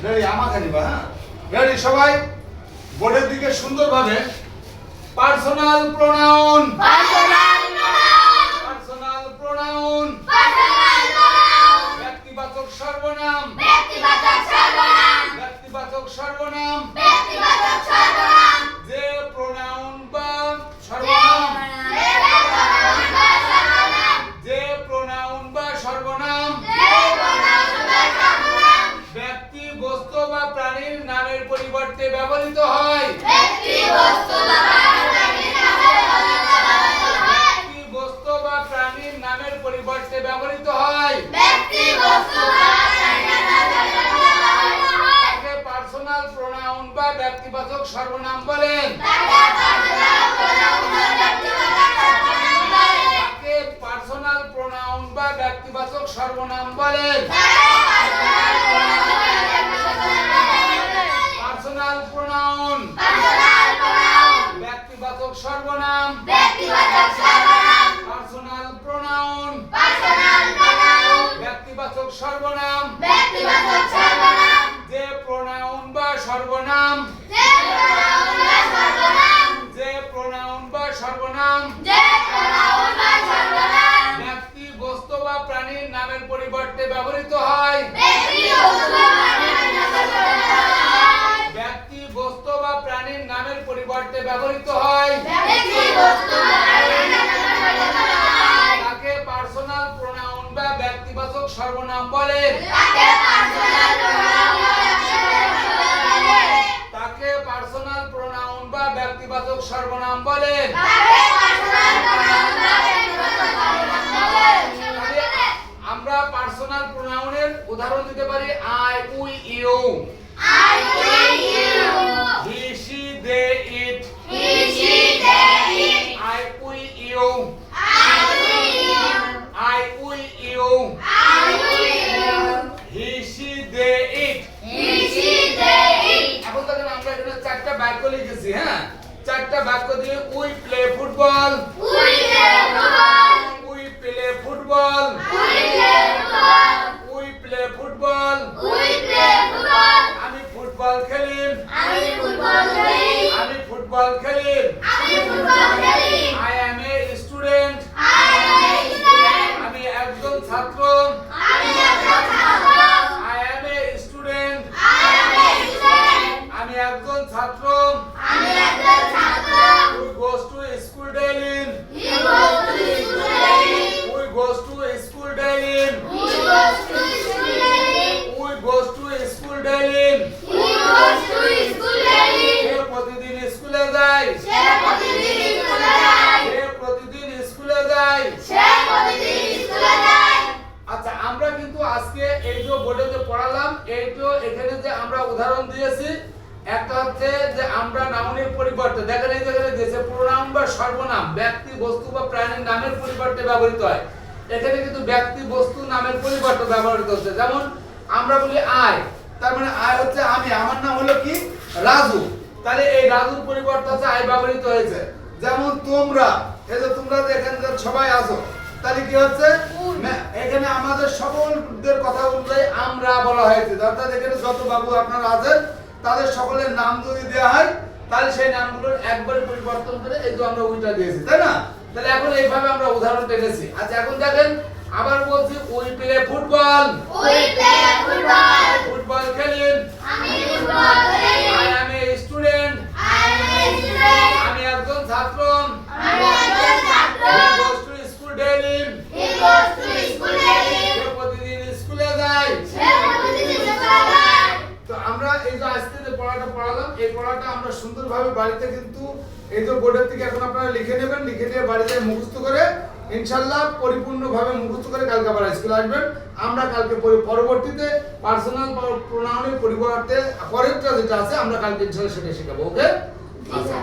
ready আমাকে নিবা হ্যাঁ রেডি সবাই বোর্ডের দিকে সুন্দরভাবে পার্সোনাল প্রোনাউন পার্সোনাল প্রোনাউন ব্যক্তিবাচক সর্বনাম ব্যক্তিবাচক সর্বনাম যে প্রোনাউন বা সর্বনাম যে প্রোনাউন বা সর্বনাম ব্যক্তি বস্তু বা প্রাণীর নামের পরিবর্তে ব্যবহৃত হয় ব্যক্তি বস্তু বা প্রাণীর নামের পরিবর্তে ব্যবহৃত হয় তাকে পার্সোনাল প্রোনাউন বা ব্যক্তিবাচক সর্বনাম বলেন তাকে পার্সোনাল প্রোনাউন বা ব্যক্তিবাচক সর্বনাম বলেন পার্সোনাল প্রোনাউন ব্যক্তিবাচক সর্বনাম পার্সোনাল প্রোনাউন ব্যক্তিবাচক সর্বনাম যে প্রোনাউন বা সর্বনাম যে প্রোনাউন বা সর্বনাম ব্যক্তি বস্তু বা প্রাণীর নামের পরিবর্তে ব্যবহৃত হয় ব্যক্তি বস্তু বা প্রাণীর নামের পরিবর্তে ব্যবহৃত হয় তাকে পার্সোনাল প্রোনাউন বা ব্যক্তিবাচক সর্বনাম বলে তাকে পার্সোনাল প্রোনাউন বা ব্যক্তিবাচক সর্বনাম বলে আমরা পার্সোনাল প্রোনাউনের উদাহরণ দিতে পারি I we you he she they it I we you I we you he she they it এখন দেখেন আমরা এখানে চারটা বাক্য লিখেছি হ্যাঁ চারটা বাক্য দিয়ে we play football we play football we play football আমি ফুটবল খেলি আমি ফুটবল খেলি I am a student আমি একজন ছাত্র I am a student আমি একজন ছাত্র we goes to school daily we goes to school daily we goes to school daily সে প্রতিদিন স্কুলে যায় সে প্রতিদিন স্কুলে যায় আচ্ছা আমরা কিন্তু আজকে এই যে বোর্ডে যে পড়ালাম এই যে এখানে যে আমরা উদাহরণ দিয়েছি একটা হচ্ছে যে আমরা নাউনের পরিবর্তে দেখেন এই জায়গায় দিয়েছে প্রোনাউন বা সর্বনাম ব্যক্তি বস্তু বা প্রাণীর নামের পরিবর্তে ব্যবহৃত হয় এখানে কিন্তু ব্যক্তি বস্তু নামের পরিবর্তে ব্যবহৃত হচ্ছে যেমন আমরা বলি আই তার মানে আই হচ্ছে আমি আমার নাম হলো কি রাজু তাহলে এই রাজুর পরিবর্তে হচ্ছে আই ব্যবহৃত হয়েছে যেমন তোমরা এই যে তোমরা যে এখানে সবাই আছো তাহলে কি হচ্ছে এখানে আমাদের সকলদের কথা অনুযায়ী আমরা বলা হয়েছে অর্থাৎ এখানে যত বাবু আপনারা আছেন তাদের সকলের নাম যদি দেওয়া হয় তাহলে সেই নামগুলোর একবারে পরিবর্তন করে এই যে আমরা উইটা দিয়েছি তাই না তাহলে এখন এইভাবে আমরা উদাহরণ টেনেছি আচ্ছা এখন দেখেন আবার বলছি উই প্লে ফুটবল ফুটবল খেলেন I am a student আমি একজন ছাত্র he goes to school daily সে প্রতিদিন স্কুলে যায় তো আমরা এই যে আজকে যে পড়াটা পড়ালাম এই পড়াটা আমরা সুন্দরভাবে বাড়িতে কিন্তু এই যে বোর্ডের থেকে এখন আপনারা লিখে নেবেন লিখে নিয়ে বাড়িতে মুখস্থ করে ইনশাআল্লাহ পরিপূর্ণভাবে মুখস্থ করে কালকে আবার স্কুলে আসবেন আমরা কালকে পরবর্তীতে পার্সোনাল প্রোনাউনের পরিবর্তে পরেরটা যেটা আছে আমরা কালকে ইনশাআল্লাহ সেটা শেখাবো ওকে আচ্ছা